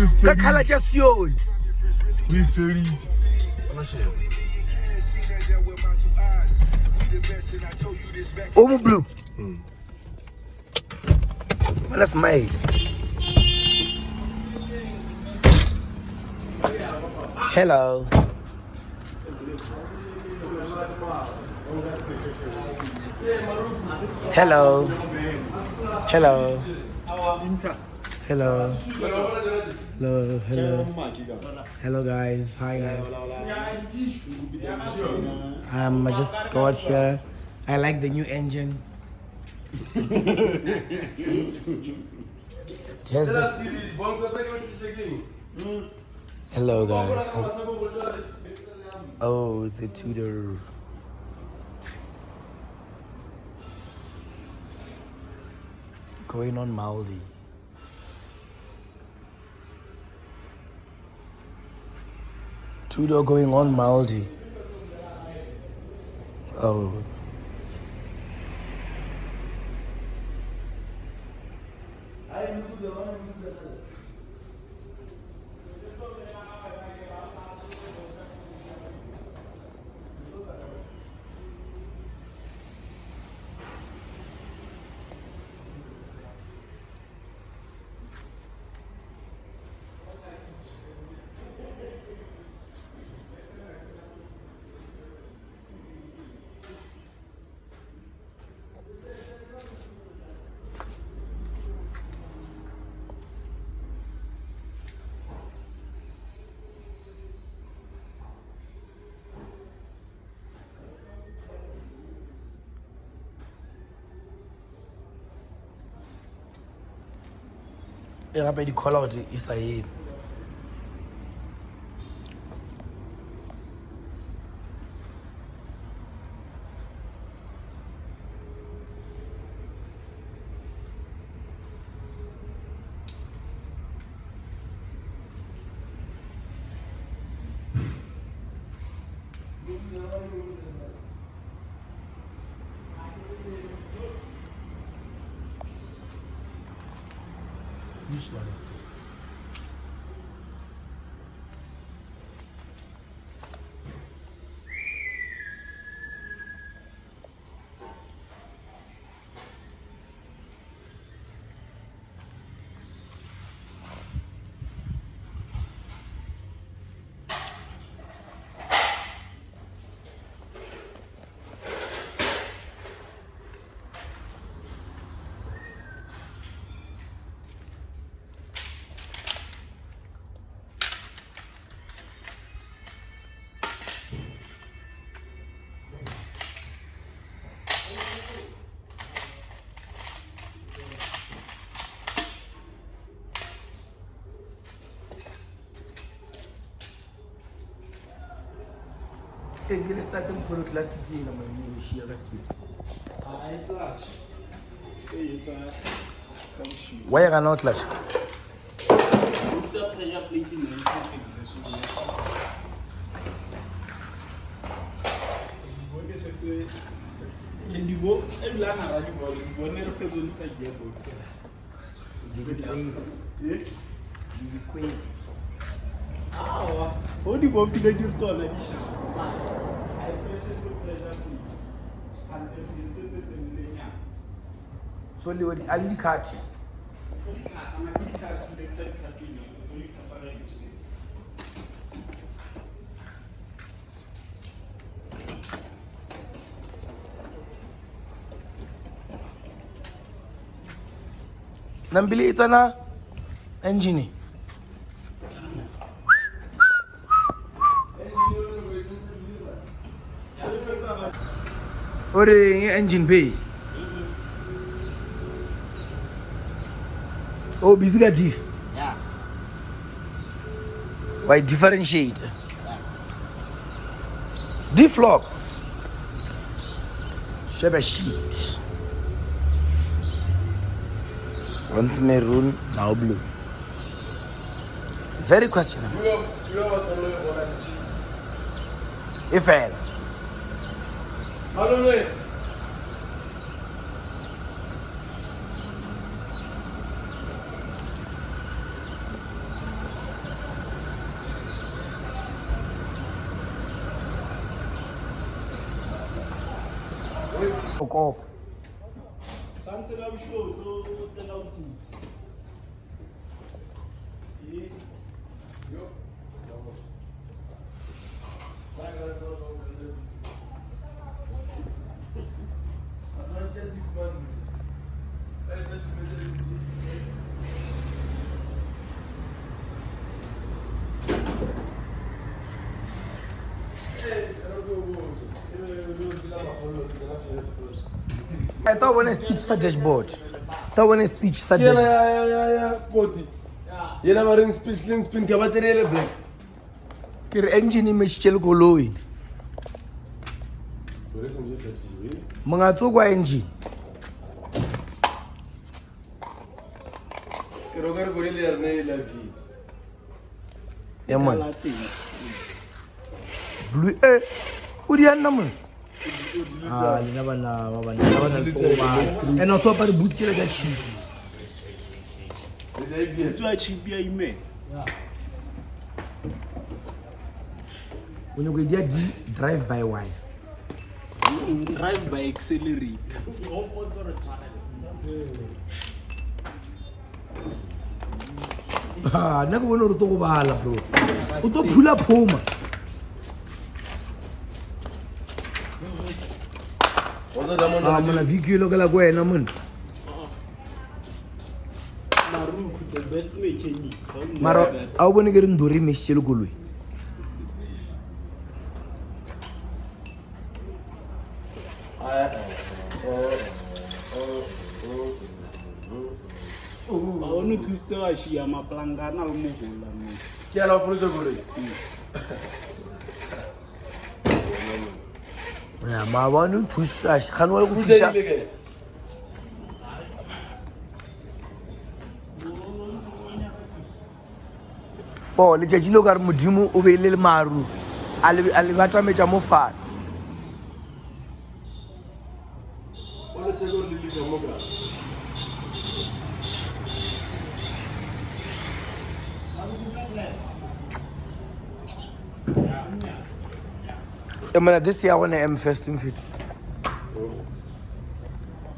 Ka color just yours. We fairy. Blue. Wanna smile. Hello. Hello. Hello. Hello. Hello. Hello. Hello guys. Hi guys. I just got here. I like the new engine. Hello guys. Oh, it's a Tudor. Going on Maldi. Tudor going on Maldi. Oh. Gape di call out isa yini. Which one is this? Ngile starting product classic na mimi share respect. I clash. It's a Why are not clash? it's a pressure plating and something this one. And you go and learn how to go. You go never go inside gearbox. The queen. Ah, how do you go to the gear to all I press it with pressure plate. And then it's in the So le wadi ali card. Nambili itana engine. Ore engine bay. Oh, busy diff. Yeah. Why differentiate? Yeah. Diff lock. Shebeshkt. Once maroon, now blue. Very questionable. If I don't know. kopo. Sanse ka bishoto tela ututsi. Yo. I thought when I speech sa dashboard. Thought when I speech sa dashboard. Yeah, Poti. You never ring clean spin ka battery black. Your engine image chel koloi. Mga tsokwa engine. Rogar goril yarne la vie. Yeah man. Blue Urian naman. Lina bana poba. And also para boots chela ka cheap. It's why cheap ya ime. When you go there drive by wire. Drive by accelerate. Naka bona re to go bala bro. O to phula phoma. Mona vehicle ka la go wena mon. Maroon the best mechanic. Mara a o bone ke re ndori meshile koloi. Onu thuste wa shia maplangana le mohola mo. Ke ala o folosa gore. Ya ma bana thusa kganwa go fisha. Bo le tjelo ka re modimo o be le maru. Ale batla metsa mo fase. O le tsego le le mo ga. This year when I am first in fit.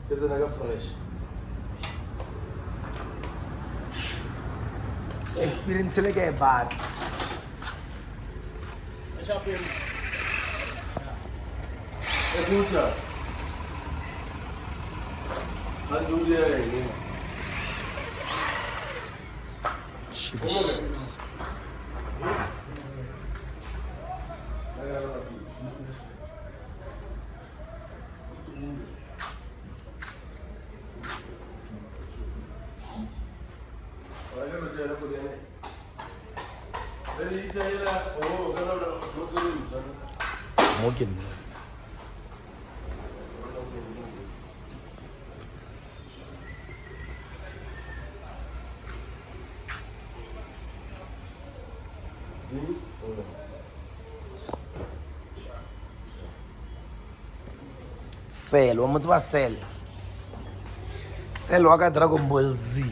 Ke tsena ka fresh. Experience like a bad. Kutja. Anjulia ni. Shebeshxt. Morgan. Cell, wa motse ba Cell. Cell wa ka Dragon Ball Z.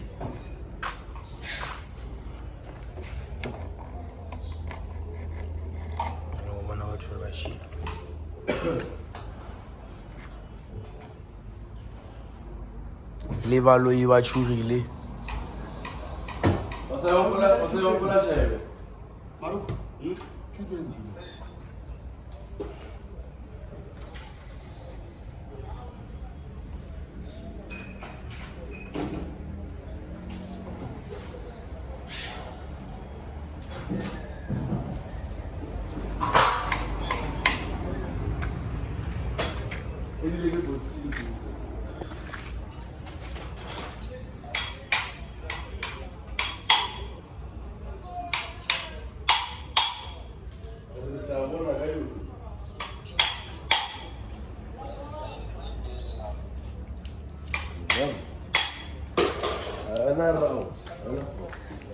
Le baloi ba tshugile. O se va por la cheve. Maroon.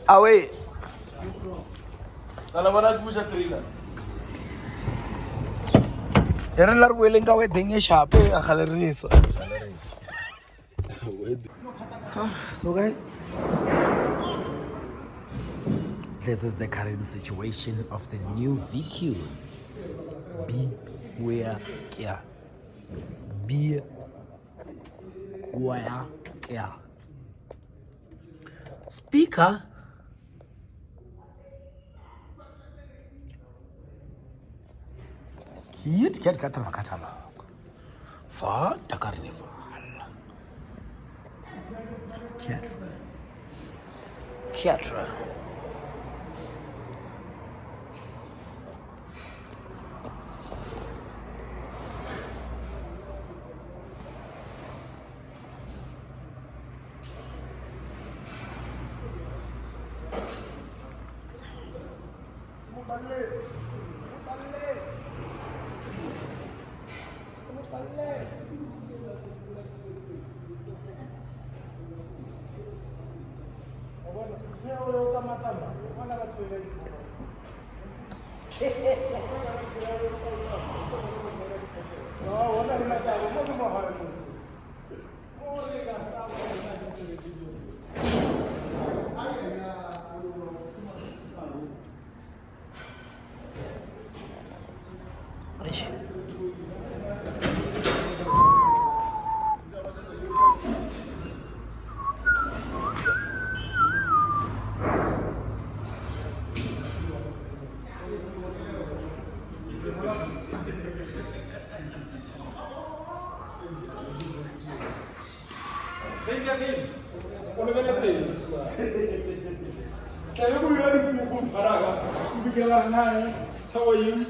Away. Dala bana pusa trila. Era lar boeleng ka wedding e shape a galerisa. So guys, this is the current situation of the new VQ. Be where care. Be Yeah. Speaker. Cute cat Katra. For the carnival. Katra. How are you?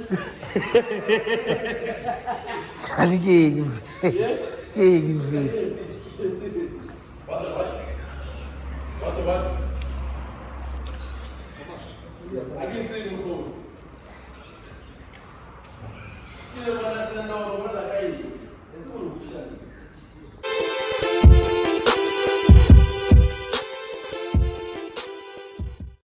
What? I can say no code. You don't understand now, what I